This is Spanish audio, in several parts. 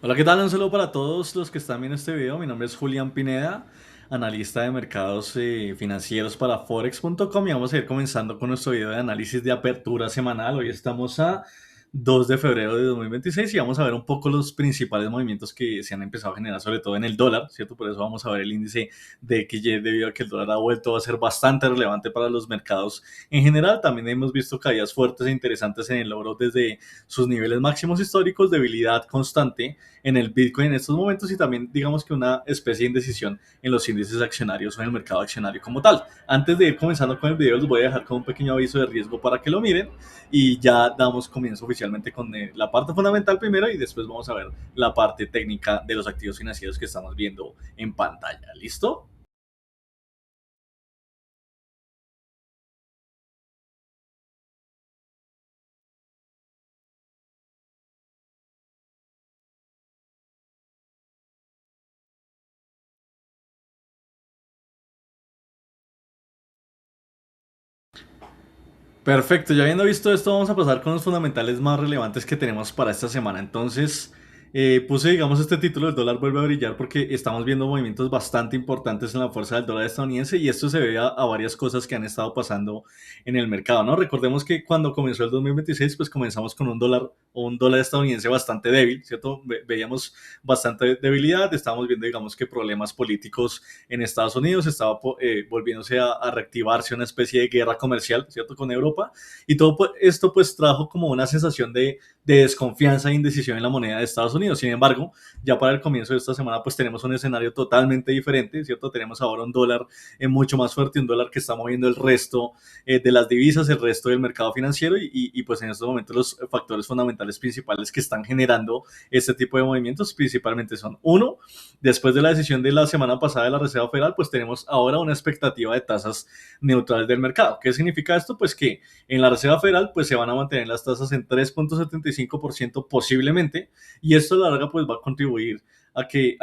Hola, ¿qué tal? Un saludo para todos los que están viendo este video. Mi nombre es Julián Pineda, analista de mercados financieros para Forex.com y vamos a ir comenzando con nuestro video de análisis de apertura semanal. Hoy estamos a 2 de febrero de 2026 y vamos a ver un poco los principales movimientos que se han empezado a generar, sobre todo en el dólar, ¿cierto? Por eso vamos a ver el índice de XY debido a que el dólar ha vuelto a ser bastante relevante para los mercados en general. También hemos visto caídas fuertes e interesantes en el oro desde sus niveles máximos históricos, debilidad constante en el Bitcoin en estos momentos y también digamos que una especie de indecisión en los índices accionarios o en el mercado accionario como tal. Antes de ir comenzando con el video, les voy a dejar con un pequeño aviso de riesgo para que lo miren y ya damos comienzo oficialmente con la parte fundamental primero y después vamos a ver la parte técnica de los activos financieros que estamos viendo en pantalla. ¿Listo? Perfecto, ya habiendo visto esto, vamos a pasar con los fundamentales más relevantes que tenemos para esta semana. Entonces, puse, digamos, este título, el dólar vuelve a brillar, porque estamos viendo movimientos bastante importantes en la fuerza del dólar estadounidense y esto se debe a varias cosas que han estado pasando en el mercado, ¿no? Recordemos que cuando comenzó el 2026, pues comenzamos con un dólar estadounidense bastante débil, ¿cierto? Veíamos bastante debilidad, estábamos viendo, digamos, que problemas políticos en Estados Unidos, estaba volviéndose a reactivarse una especie de guerra comercial, ¿cierto?, con Europa, y todo esto pues trajo como una sensación de desconfianza e indecisión en la moneda de Estados Unidos. Sin embargo, ya para el comienzo de esta semana pues tenemos un escenario totalmente diferente, ¿cierto? Tenemos ahora un dólar mucho más fuerte, un dólar que está moviendo el resto de las divisas, el resto del mercado financiero pues en estos momentos los factores fundamentales principales que están generando este tipo de movimientos principalmente son: uno, después de la decisión de la semana pasada de la Reserva Federal, pues tenemos ahora una expectativa de tasas neutrales del mercado. ¿Qué significa esto? Pues que en la Reserva Federal pues se van a mantener las tasas en 3.75% posiblemente, y esto a la larga pues va a contribuir a que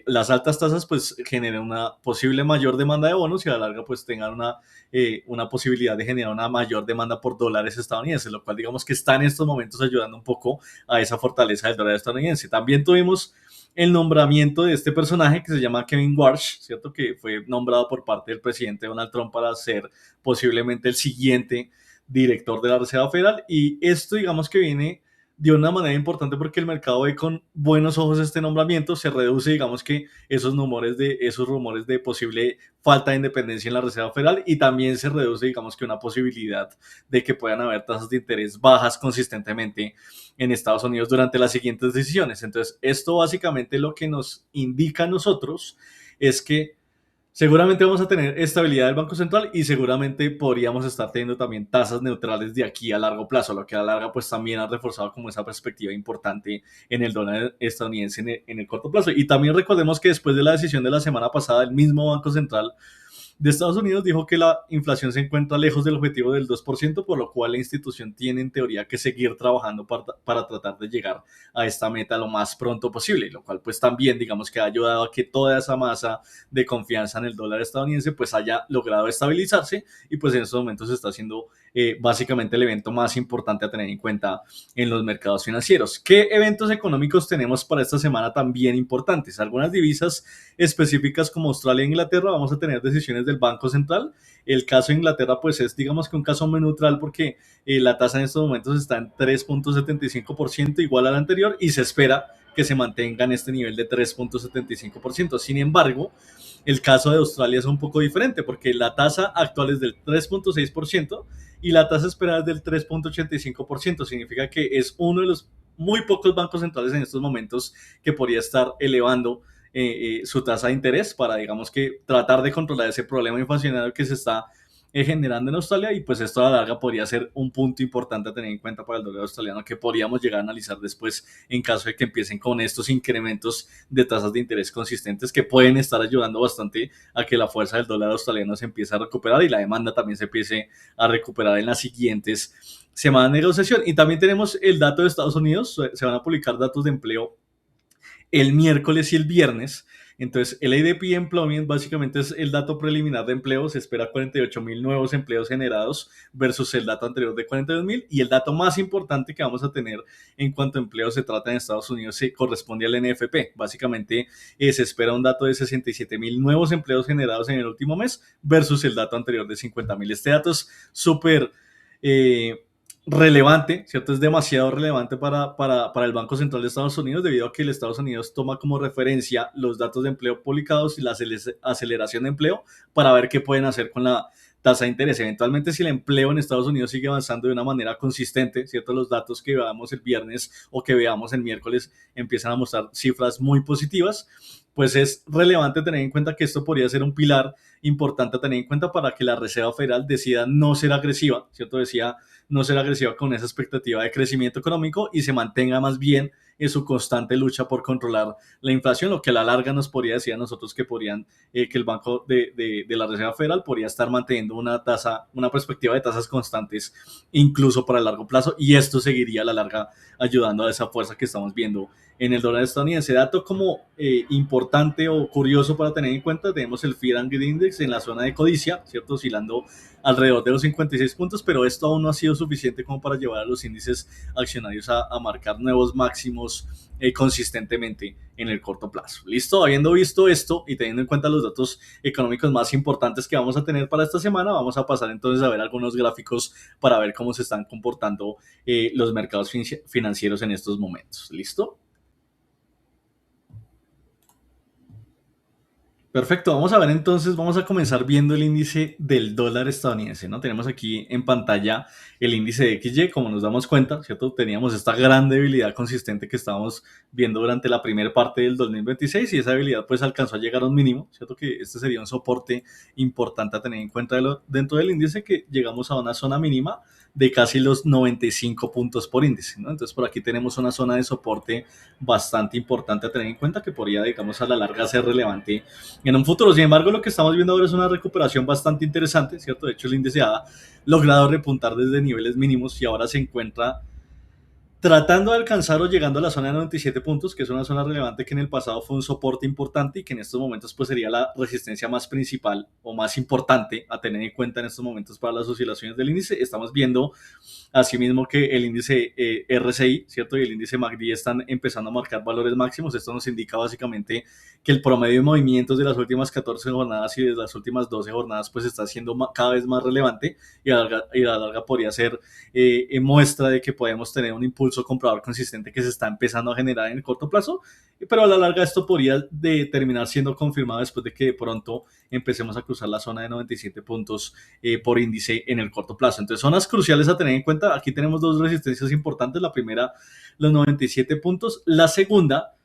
las altas tasas pues generen una posible mayor demanda de bonos y a la larga pues tengan una posibilidad de generar una mayor demanda por dólares estadounidenses, lo cual digamos que está en estos momentos ayudando un poco a esa fortaleza del dólar estadounidense. También tuvimos el nombramiento de este personaje que se llama Kevin Warsh, ¿cierto? Que fue nombrado por parte del presidente Donald Trump para ser posiblemente el siguiente director de la Reserva Federal. Y esto, digamos que viene de una manera importante porque el mercado ve con buenos ojos este nombramiento, se reduce, digamos que esos rumores de posible falta de independencia en la Reserva Federal, y también se reduce, digamos que una posibilidad de que puedan haber tasas de interés bajas consistentemente en Estados Unidos durante las siguientes decisiones. Entonces, esto básicamente lo que nos indica a nosotros es que seguramente vamos a tener estabilidad del Banco Central y seguramente podríamos estar teniendo también tasas neutrales de aquí a largo plazo, lo que a la larga pues también ha reforzado como esa perspectiva importante en el dólar estadounidense en el corto plazo. Y también recordemos que después de la decisión de la semana pasada, el mismo Banco Central de Estados Unidos dijo que la inflación se encuentra lejos del objetivo del 2%, por lo cual la institución tiene en teoría que seguir trabajando para tratar de llegar a esta meta lo más pronto posible, lo cual pues también digamos que ha ayudado a que toda esa masa de confianza en el dólar estadounidense pues haya logrado estabilizarse, y pues en estos momentos está siendo básicamente el evento más importante a tener en cuenta en los mercados financieros. ¿Qué eventos económicos tenemos para esta semana también importantes? Algunas divisas específicas como Australia e Inglaterra, vamos a tener decisiones del Banco Central. El caso de Inglaterra pues es digamos que un caso muy neutral porque la tasa en estos momentos está en 3.75%, igual al anterior, y se espera que se mantenga en este nivel de 3.75%. Sin embargo, el caso de Australia es un poco diferente porque la tasa actual es del 3.6% y la tasa esperada es del 3.85%. Significa que es uno de los muy pocos bancos centrales en estos momentos que podría estar elevando su tasa de interés para, digamos que, tratar de controlar ese problema inflacionario que se está generando en Australia, y pues esto a la larga podría ser un punto importante a tener en cuenta para el dólar australiano que podríamos llegar a analizar después en caso de que empiecen con estos incrementos de tasas de interés consistentes que pueden estar ayudando bastante a que la fuerza del dólar australiano se empiece a recuperar y la demanda también se empiece a recuperar en las siguientes semanas de negociación. Y también tenemos el dato de Estados Unidos, se van a publicar datos de empleo el miércoles y el viernes, Entonces, el ADP Employment básicamente es el dato preliminar de empleo. Se espera 48.000 nuevos empleos generados versus el dato anterior de 42.000. Y el dato más importante que vamos a tener en cuanto a empleo se trata en Estados Unidos se corresponde al NFP. Básicamente, se espera un dato de 67.000 nuevos empleos generados en el último mes versus el dato anterior de 50.000. Este dato es súper eh, relevante, ¿cierto? Es demasiado relevante para el Banco Central de Estados Unidos debido a que el Estados Unidos toma como referencia los datos de empleo publicados y la aceleración de empleo para ver qué pueden hacer con la tasa de interés. Eventualmente, si el empleo en Estados Unidos sigue avanzando de una manera consistente, ¿cierto? Los datos que veamos el viernes o que veamos el miércoles empiezan a mostrar cifras muy positivas, pues es relevante tener en cuenta que esto podría ser un pilar importante a tener en cuenta para que la Reserva Federal decida no ser agresiva, ¿cierto? Decía no ser agresiva con esa expectativa de crecimiento económico y se mantenga más bien en su constante lucha por controlar la inflación, lo que a la larga nos podría decir a nosotros que que el Banco de la Reserva Federal podría estar manteniendo una perspectiva de tasas constantes incluso para el largo plazo, y esto seguiría a la larga ayudando a esa fuerza que estamos viendo en el dólar estadounidense. Dato como importante o curioso para tener en cuenta, tenemos el Fear and Greed Index en la zona de codicia, ¿cierto? Oscilando alrededor de los 56 puntos, pero esto aún no ha sido suficiente como para llevar a los índices accionarios a marcar nuevos máximos consistentemente en el corto plazo. ¿Listo? Habiendo visto esto y teniendo en cuenta los datos económicos más importantes que vamos a tener para esta semana, vamos a pasar entonces a ver algunos gráficos para ver cómo se están comportando los mercados financieros en estos momentos. ¿Listo? Perfecto, vamos a ver entonces, vamos a comenzar viendo el índice del dólar estadounidense, ¿no? Tenemos aquí en pantalla el índice de XY, como nos damos cuenta, ¿cierto? Teníamos esta gran debilidad consistente que estábamos viendo durante la primera parte del 2026 y esa debilidad pues alcanzó a llegar a un mínimo, ¿cierto? Que este sería un soporte importante a tener en cuenta dentro del índice, que llegamos a una zona mínima de casi los 95 puntos por índice, ¿no? Entonces por aquí tenemos una zona de soporte bastante importante a tener en cuenta que podría, digamos, a la larga ser relevante en un futuro. Sin embargo, lo que estamos viendo ahora es una recuperación bastante interesante, ¿cierto? De hecho, el índice ha logrado repuntar desde niveles mínimos y ahora se encuentra tratando de alcanzar o llegando a la zona de 97 puntos, que es una zona relevante que en el pasado fue un soporte importante y que en estos momentos pues sería la resistencia más principal o más importante a tener en cuenta en estos momentos para las oscilaciones del índice. Estamos viendo asimismo que el índice RSI, ¿cierto? Y el índice MACD están empezando a marcar valores máximos. Esto nos indica básicamente que el promedio de movimientos de las últimas 14 jornadas y de las últimas 12 jornadas pues está siendo cada vez más relevante y a la larga podría ser muestra de que podemos tener un impulso comprador consistente que se está empezando a generar en el corto plazo, pero a la larga esto podría terminar siendo confirmado después de que de pronto empecemos a cruzar la zona de 97 puntos por índice en el corto plazo. Entonces, zonas cruciales a tener en cuenta. Aquí tenemos dos resistencias importantes. La primera, los 97 puntos. La segunda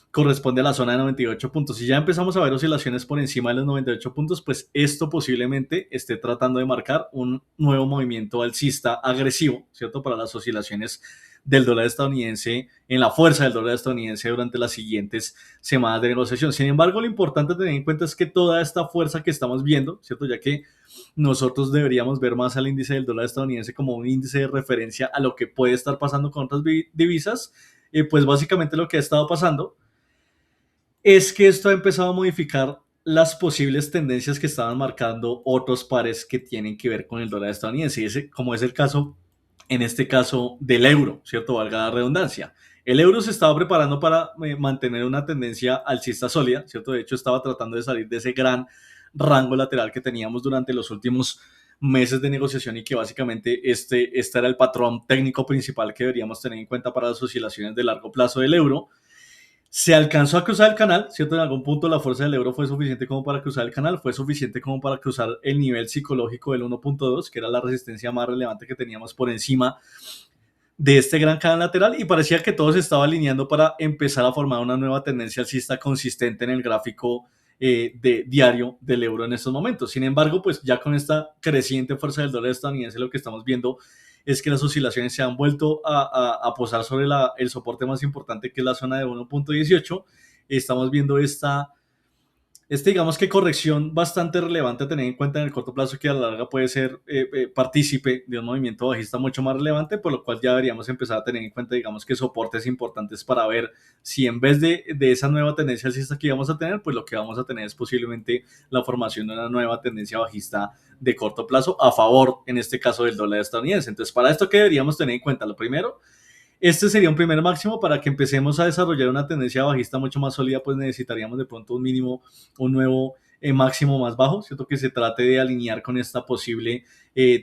corresponde a la zona de 98 puntos. Si ya empezamos a ver oscilaciones por encima de los 98 puntos, pues esto posiblemente esté tratando de marcar un nuevo movimiento alcista agresivo, ¿cierto? Para las oscilaciones del dólar estadounidense, en la fuerza del dólar estadounidense durante las siguientes semanas de negociación. Sin embargo, lo importante a tener en cuenta es que toda esta fuerza que estamos viendo, ¿cierto? Ya que nosotros deberíamos ver más al índice del dólar estadounidense como un índice de referencia a lo que puede estar pasando con otras divisas, pues básicamente lo que ha estado pasando es que esto ha empezado a modificar las posibles tendencias que estaban marcando otros pares que tienen que ver con el dólar estadounidense, como es el caso, en este caso, del euro, ¿cierto? Valga la redundancia. El euro se estaba preparando para mantener una tendencia alcista sólida, ¿cierto? De hecho, estaba tratando de salir de ese gran rango lateral que teníamos durante los últimos meses de negociación y que básicamente este era el patrón técnico principal que deberíamos tener en cuenta para las oscilaciones de largo plazo del euro. Se alcanzó a cruzar el canal, ¿cierto? En algún punto la fuerza del euro fue suficiente como para cruzar el canal, fue suficiente como para cruzar el nivel psicológico del 1.2, que era la resistencia más relevante que teníamos por encima de este gran canal lateral, y parecía que todo se estaba alineando para empezar a formar una nueva tendencia alcista consistente en el gráfico de diario del euro en estos momentos. Sin embargo, pues ya con esta creciente fuerza del dólar estadounidense, lo que estamos viendo es que las oscilaciones se han vuelto a posar sobre el soporte más importante, que es la zona de 1.18. Estamos viendo digamos que corrección bastante relevante a tener en cuenta en el corto plazo, que a la larga puede ser partícipe de un movimiento bajista mucho más relevante, por lo cual ya deberíamos empezar a tener en cuenta, digamos que soportes importantes para ver si en vez de esa nueva tendencia alcista que vamos a tener, pues lo que vamos a tener es posiblemente la formación de una nueva tendencia bajista de corto plazo a favor, en este caso, del dólar estadounidense. Entonces, para esto, ¿qué deberíamos tener en cuenta? Lo primero, este sería un primer máximo para que empecemos a desarrollar una tendencia bajista mucho más sólida, pues necesitaríamos de pronto un mínimo, un nuevo máximo más bajo, ¿cierto? Que se trate de alinear con esta posible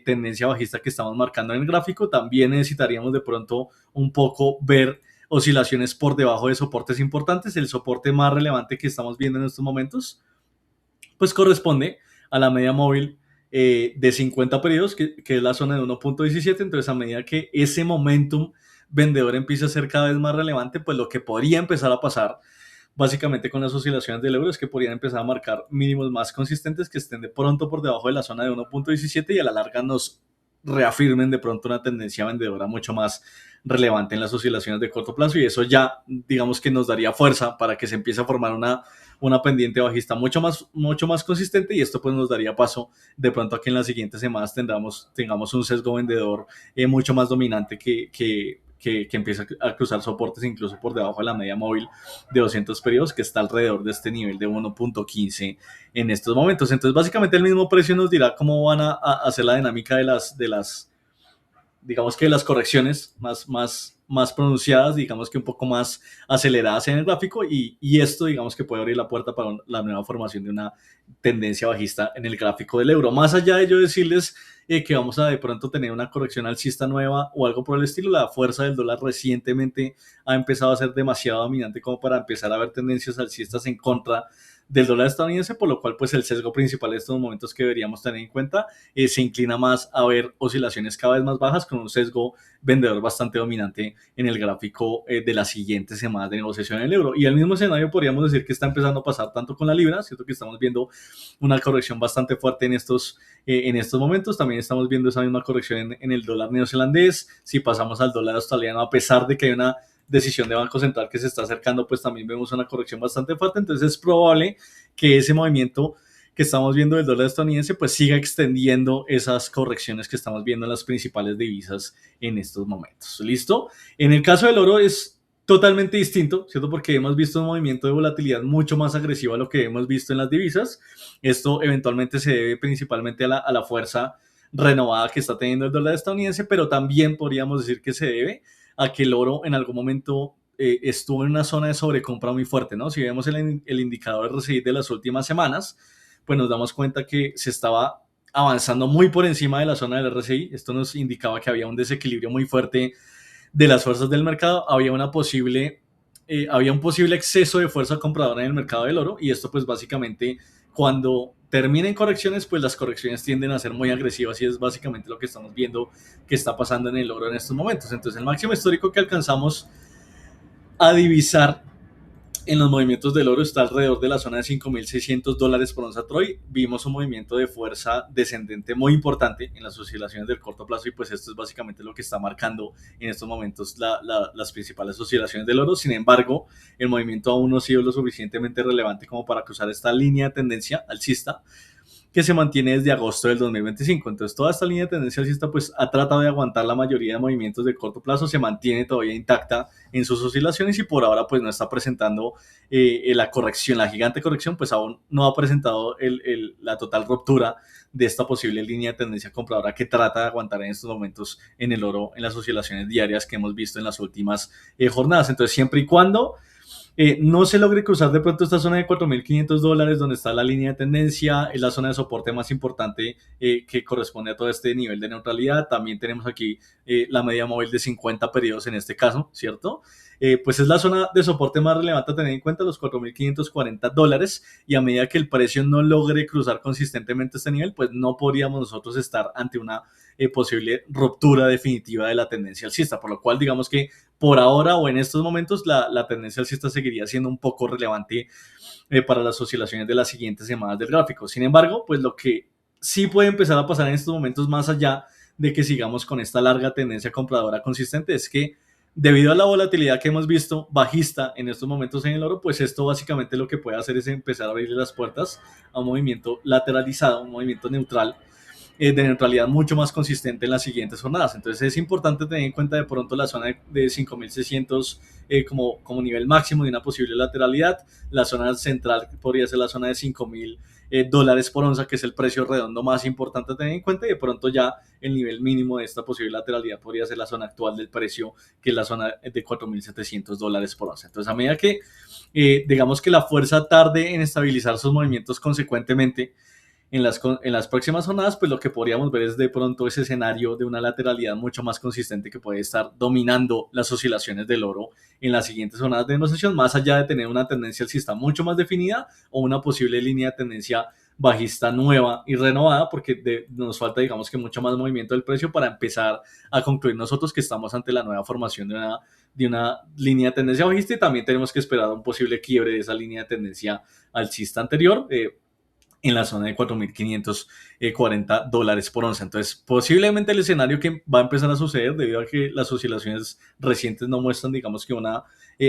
tendencia bajista que estamos marcando en el gráfico. También necesitaríamos de pronto un poco ver oscilaciones por debajo de soportes importantes. El soporte más relevante que estamos viendo en estos momentos, pues corresponde a la media móvil de 50 periodos, que es la zona de 1.17. Entonces, a medida que ese momentum vendedor empieza a ser cada vez más relevante, pues lo que podría empezar a pasar básicamente con las oscilaciones del euro es que podrían empezar a marcar mínimos más consistentes que estén de pronto por debajo de la zona de 1.17 y a la larga nos reafirmen de pronto una tendencia vendedora mucho más relevante en las oscilaciones de corto plazo, y eso ya digamos que nos daría fuerza para que se empiece a formar una pendiente bajista mucho más consistente, y esto pues nos daría paso de pronto a que en las siguientes semanas tengamos un sesgo vendedor mucho más dominante que empieza a cruzar soportes incluso por debajo de la media móvil de 200 periodos, que está alrededor de este nivel de 1.15 en estos momentos. Entonces, básicamente el mismo precio nos dirá cómo van a hacer la dinámica de las digamos que las correcciones más pronunciadas, digamos que un poco más aceleradas en el gráfico, y esto digamos que puede abrir la puerta para la nueva formación de una tendencia bajista en el gráfico del euro. Más allá de ello decirles que vamos a de pronto tener una corrección alcista nueva o algo por el estilo, la fuerza del dólar recientemente ha empezado a ser demasiado dominante como para empezar a ver tendencias alcistas en contra del dólar estadounidense, por lo cual pues el sesgo principal de estos momentos que deberíamos tener en cuenta se inclina más a ver oscilaciones cada vez más bajas con un sesgo vendedor bastante dominante en el gráfico de las siguientes semanas de negociación en el euro. Y el mismo escenario podríamos decir que está empezando a pasar tanto con la libra, cierto que estamos viendo una corrección bastante fuerte en estos momentos. También estamos viendo esa misma corrección en el dólar neozelandés. Si pasamos al dólar australiano, a pesar de que hay una decisión de Banco Central que se está acercando, pues también vemos una corrección bastante fuerte. Entonces es probable que ese movimiento que estamos viendo del dólar estadounidense pues siga extendiendo esas correcciones que estamos viendo en las principales divisas en estos momentos. ¿Listo? En el caso del oro es totalmente distinto, ¿cierto? Porque hemos visto un movimiento de volatilidad mucho más agresivo a lo que hemos visto en las divisas. Esto eventualmente se debe principalmente a la fuerza renovada que está teniendo el dólar estadounidense, pero también podríamos decir que se debe a que el oro en algún momento estuvo en una zona de sobrecompra muy fuerte, ¿no? Si vemos el indicador RSI de las últimas semanas, pues nos damos cuenta que se estaba avanzando muy por encima de la zona del RSI. Esto nos indicaba que había un desequilibrio muy fuerte de las fuerzas del mercado, había un posible exceso de fuerza compradora en el mercado del oro, y esto pues básicamente cuando terminen correcciones, pues las correcciones tienden a ser muy agresivas, y es básicamente lo que estamos viendo que está pasando en el oro en estos momentos. Entonces el máximo histórico que alcanzamos a divisar en los movimientos del oro está alrededor de la zona de $5,600 por onza Troy. Vimos un movimiento de fuerza descendente muy importante en las oscilaciones del corto plazo, y pues esto es básicamente lo que está marcando en estos momentos las principales oscilaciones del oro. Sin embargo, el movimiento aún no ha sido lo suficientemente relevante como para cruzar esta línea de tendencia alcista que se mantiene desde agosto del 2025. Entonces, toda esta línea de tendencia alcista pues ha tratado de aguantar la mayoría de movimientos de corto plazo, se mantiene todavía intacta en sus oscilaciones, y por ahora pues no está presentando la corrección, la gigante corrección, pues aún no ha presentado la total ruptura de esta posible línea de tendencia compradora que trata de aguantar en estos momentos en el oro, en las oscilaciones diarias que hemos visto en las últimas jornadas. Entonces, siempre y cuando no se logre cruzar de pronto esta zona de $4,500 donde está la línea de tendencia, es la zona de soporte más importante que corresponde a todo este nivel de neutralidad. También tenemos aquí la media móvil de 50 periodos en este caso, ¿cierto? Pues es la zona de soporte más relevante a tener en cuenta, los $4,540, y a medida que el precio no logre cruzar consistentemente este nivel, pues no podríamos nosotros estar ante una posible ruptura definitiva de la tendencia alcista, por lo cual digamos que por ahora o en estos momentos la tendencia alcista seguiría siendo un poco relevante para las oscilaciones de las siguientes semanas del gráfico. Sin embargo, pues lo que sí puede empezar a pasar en estos momentos, más allá de que sigamos con esta larga tendencia compradora consistente, es que Debido a la volatilidad que hemos visto bajista en estos momentos en el oro, pues esto básicamente lo que puede hacer es empezar a abrirle las puertas a un movimiento lateralizado, un movimiento neutral, de neutralidad mucho más consistente en las siguientes jornadas. Entonces es importante tener en cuenta de pronto la zona de 5.600 como nivel máximo de una posible lateralidad. La zona central podría ser la zona de 5.000 dólares por onza, que es el precio redondo más importante a tener en cuenta, y de pronto ya el nivel mínimo de esta posible lateralidad podría ser la zona actual del precio, que es la zona de 4.700 dólares por onza. Entonces, a medida que digamos que la fuerza tarde en estabilizar sus movimientos consecuentemente, en las próximas jornadas, pues lo que podríamos ver es de pronto ese escenario de una lateralidad mucho más consistente que puede estar dominando las oscilaciones del oro en las siguientes jornadas de negociación, más allá de tener una tendencia alcista mucho más definida o una posible línea de tendencia bajista nueva y renovada, porque nos falta, digamos que mucho más movimiento del precio para empezar a concluir nosotros que estamos ante la nueva formación de una línea de tendencia bajista, y también tenemos que esperar un posible quiebre de esa línea de tendencia alcista anterior, en la zona de 4.540 dólares por onza. Entonces, posiblemente el escenario que va a empezar a suceder, debido a que las oscilaciones recientes no muestran, digamos que una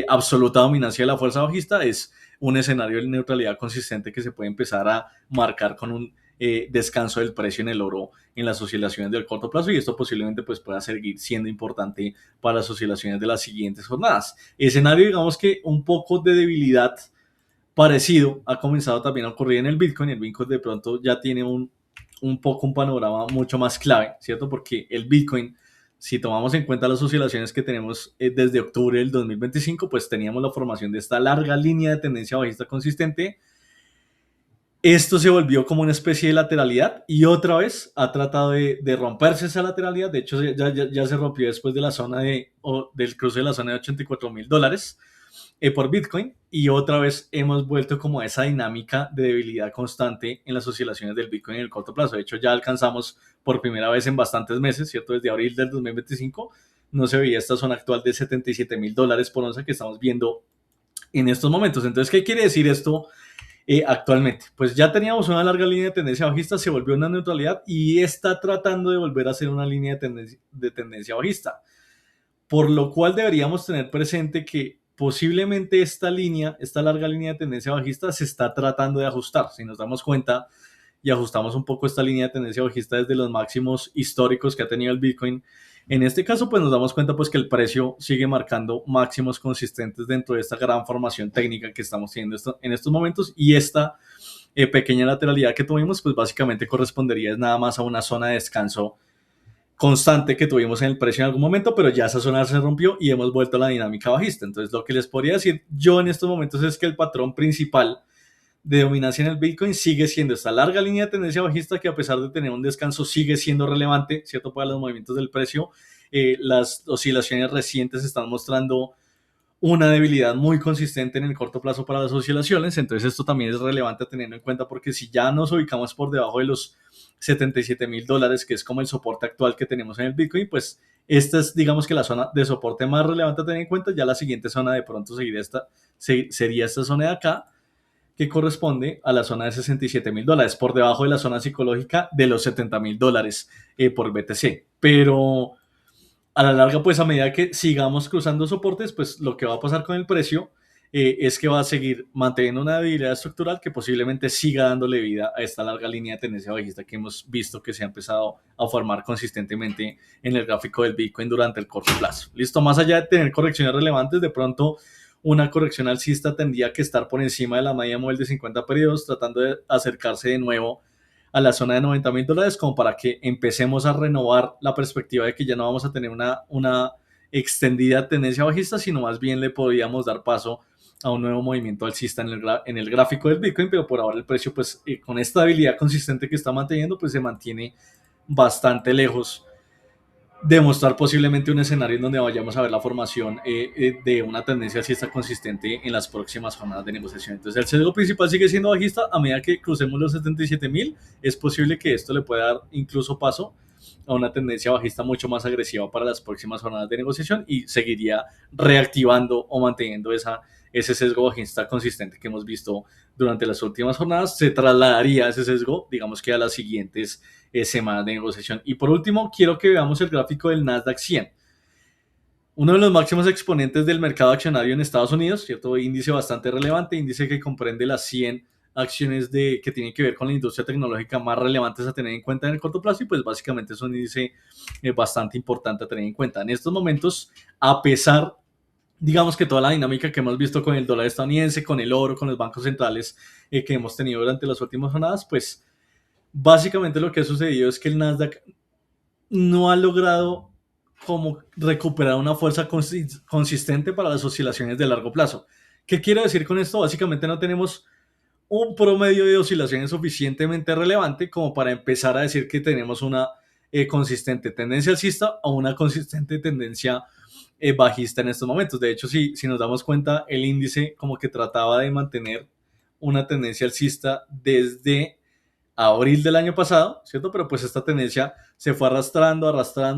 absoluta dominancia de la fuerza bajista, es un escenario de neutralidad consistente que se puede empezar a marcar con un descanso del precio en el oro en las oscilaciones del corto plazo, y esto posiblemente pues pueda seguir siendo importante para las oscilaciones de las siguientes jornadas. Escenario, digamos que un poco de debilidad parecido ha comenzado también a ocurrir en el Bitcoin. El Bitcoin de pronto ya tiene un poco un panorama mucho más clave, ¿cierto? Porque el Bitcoin, si tomamos en cuenta las oscilaciones que tenemos desde octubre del 2025, pues teníamos la formación de esta larga línea de tendencia bajista consistente. Esto se volvió como una especie de lateralidad y otra vez ha tratado de romperse esa lateralidad. De hecho, ya se rompió después de la zona del cruce de la zona de 84.000 dólares por Bitcoin, y otra vez hemos vuelto como a esa dinámica de debilidad constante en las oscilaciones del Bitcoin en el corto plazo. De hecho, ya alcanzamos por primera vez en bastantes meses, ¿cierto? Desde abril del 2025 no se veía esta zona actual de 77.000 dólares por onza que estamos viendo en estos momentos. Entonces, ¿qué quiere decir esto actualmente? Pues ya teníamos una larga línea de tendencia bajista, se volvió una neutralidad y está tratando de volver a ser una línea de tendencia bajista, por lo cual deberíamos tener presente que posiblemente esta larga línea de tendencia bajista se está tratando de ajustar. Si nos damos cuenta y ajustamos un poco esta línea de tendencia bajista desde los máximos históricos que ha tenido el Bitcoin, en este caso pues nos damos cuenta pues que el precio sigue marcando máximos consistentes dentro de esta gran formación técnica que estamos teniendo en estos momentos, y esta pequeña lateralidad que tuvimos pues básicamente correspondería nada más a una zona de descanso constante que tuvimos en el precio en algún momento, pero ya esa zona se rompió y hemos vuelto a la dinámica bajista. Entonces, lo que les podría decir yo en estos momentos es que el patrón principal de dominancia en el Bitcoin sigue siendo esta larga línea de tendencia bajista, que a pesar de tener un descanso sigue siendo relevante, ¿cierto? Para los movimientos del precio. Las oscilaciones recientes están mostrando una debilidad muy consistente en el corto plazo para las oscilaciones. Entonces esto también es relevante tenerlo en cuenta, porque si ya nos ubicamos por debajo de los 77.000 dólares, que es como el soporte actual que tenemos en el Bitcoin, pues esta es, digamos que la zona de soporte más relevante a tener en cuenta. Ya la siguiente zona de pronto sería esta zona de acá, que corresponde a la zona de 67.000 dólares, por debajo de la zona psicológica de los 70.000 dólares por BTC. Pero a la larga, pues a medida que sigamos cruzando soportes, pues lo que va a pasar con el precio es que va a seguir manteniendo una debilidad estructural que posiblemente siga dándole vida a esta larga línea de tendencia bajista que hemos visto que se ha empezado a formar consistentemente en el gráfico del Bitcoin durante el corto plazo. Listo, más allá de tener correcciones relevantes, de pronto una corrección alcista tendría que estar por encima de la media móvil de 50 periodos, tratando de acercarse de nuevo a la zona de 90.000 dólares, como para que empecemos a renovar la perspectiva de que ya no vamos a tener una extendida tendencia bajista, sino más bien le podríamos dar paso a un nuevo movimiento alcista en el gráfico del Bitcoin. Pero por ahora el precio, pues con esta estabilidad consistente que está manteniendo, pues se mantiene bastante lejos de mostrar posiblemente un escenario en donde vayamos a ver la formación de una tendencia alcista consistente en las próximas jornadas de negociación. Entonces el sesgo principal sigue siendo bajista. A medida que crucemos los 77.000, es posible que esto le pueda dar incluso paso a una tendencia bajista mucho más agresiva para las próximas jornadas de negociación, y seguiría reactivando o manteniendo ese sesgo bajista consistente que hemos visto durante las últimas jornadas. Se trasladaría ese sesgo, digamos que a las siguientes semanas de negociación. Y por último, quiero que veamos el gráfico del Nasdaq 100. uno de los máximos exponentes del mercado accionario en Estados Unidos, ¿cierto? Índice bastante relevante, índice que comprende las 100 acciones que tienen que ver con la industria tecnológica más relevantes a tener en cuenta en el corto plazo y pues básicamente es un índice bastante importante a tener en cuenta. En estos momentos, a pesar, digamos que toda la dinámica que hemos visto con el dólar estadounidense, con el oro, con los bancos centrales que hemos tenido durante las últimas jornadas, pues básicamente lo que ha sucedido es que el Nasdaq no ha logrado como recuperar una fuerza consistente para las oscilaciones de largo plazo. ¿Qué quiero decir con esto? Básicamente no tenemos un promedio de oscilaciones suficientemente relevante como para empezar a decir que tenemos una consistente tendencia alcista o una consistente tendencia bajista en estos momentos. De hecho, si nos damos cuenta, el índice como que trataba de mantener una tendencia alcista desde abril del año pasado, ¿cierto? Pero pues esta tendencia se fue arrastrando hasta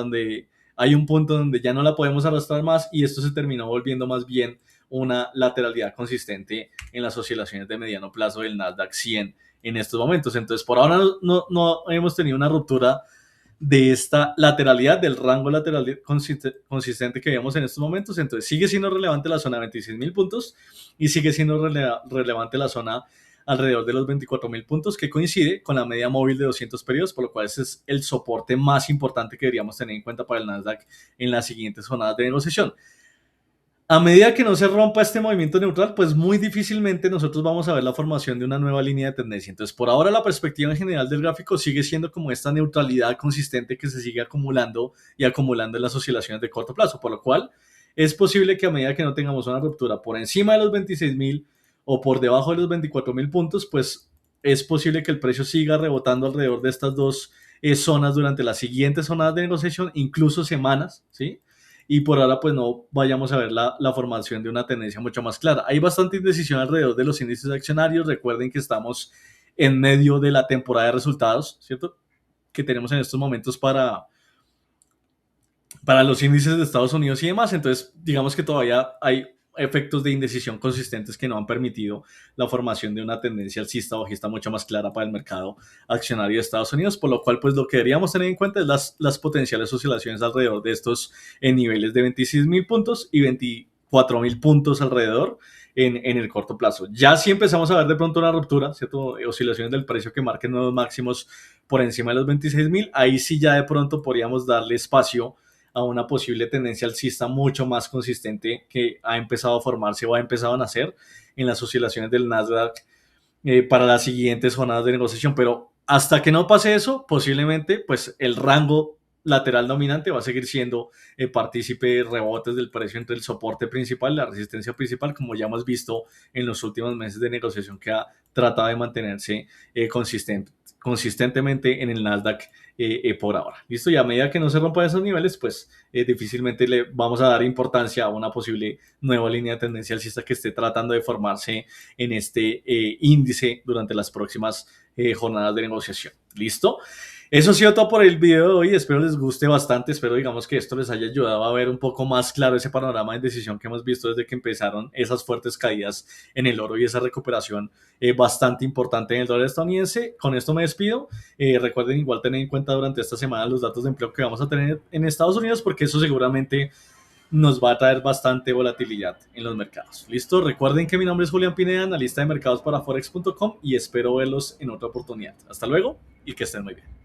donde hay un punto donde ya no la podemos arrastrar más y esto se terminó volviendo más bien una lateralidad consistente en las oscilaciones de mediano plazo del Nasdaq 100 en estos momentos. Entonces, por ahora no hemos tenido una ruptura de esta lateralidad, del rango lateral consistente que vemos en estos momentos. Entonces, sigue siendo relevante la zona de 26.000 puntos y sigue siendo relevante la zona alrededor de los 24.000 puntos, que coincide con la media móvil de 200 periodos, por lo cual ese es el soporte más importante que deberíamos tener en cuenta para el Nasdaq en las siguientes jornadas de negociación. A medida que no se rompa este movimiento neutral, pues muy difícilmente nosotros vamos a ver la formación de una nueva línea de tendencia. Entonces, por ahora la perspectiva en general del gráfico sigue siendo como esta neutralidad consistente que se sigue acumulando y acumulando en las oscilaciones de corto plazo, por lo cual es posible que a medida que no tengamos una ruptura por encima de los 26.000 o por debajo de los 24.000 puntos, pues es posible que el precio siga rebotando alrededor de estas dos zonas durante las siguientes jornadas de negociación, incluso semanas, ¿sí? Y por ahora pues no vayamos a ver la formación de una tendencia mucho más clara. Hay bastante indecisión alrededor de los índices accionarios. Recuerden que estamos en medio de la temporada de resultados, ¿cierto? Que tenemos en estos momentos para los índices de Estados Unidos y demás. Entonces, digamos que todavía hay efectos de indecisión consistentes que no han permitido la formación de una tendencia alcista o bajista mucho más clara para el mercado accionario de Estados Unidos, por lo cual pues lo que deberíamos tener en cuenta es las potenciales oscilaciones alrededor de estos niveles de 26.000 puntos y 24.000 puntos alrededor en el corto plazo. Ya si empezamos a ver de pronto una ruptura, ¿cierto? Oscilaciones del precio que marquen nuevos máximos por encima de los 26.000, ahí sí ya de pronto podríamos darle espacio a una posible tendencia alcista mucho más consistente que ha empezado a formarse o ha empezado a nacer en las oscilaciones del Nasdaq para las siguientes jornadas de negociación. Pero hasta que no pase eso, posiblemente pues el rango lateral dominante va a seguir siendo partícipe de rebotes del precio entre el soporte principal y la resistencia principal, como ya hemos visto en los últimos meses de negociación que ha tratado de mantenerse consistentemente en el Nasdaq por ahora. Listo, y a medida que no se rompan esos niveles, pues difícilmente le vamos a dar importancia a una posible nueva línea de tendencia alcista que esté tratando de formarse en este índice durante las próximas jornadas de negociación. ¿Listo? Eso ha sido todo por el video de hoy, espero les guste bastante, espero digamos que esto les haya ayudado a ver un poco más claro ese panorama de decisión que hemos visto desde que empezaron esas fuertes caídas en el oro y esa recuperación bastante importante en el dólar estadounidense. Con esto me despido, recuerden igual tener en cuenta durante esta semana los datos de empleo que vamos a tener en Estados Unidos porque eso seguramente nos va a traer bastante volatilidad en los mercados. ¿Listo? Recuerden que mi nombre es Julián Pineda, analista de mercados para forex.com y espero verlos en otra oportunidad. Hasta luego y que estén muy bien.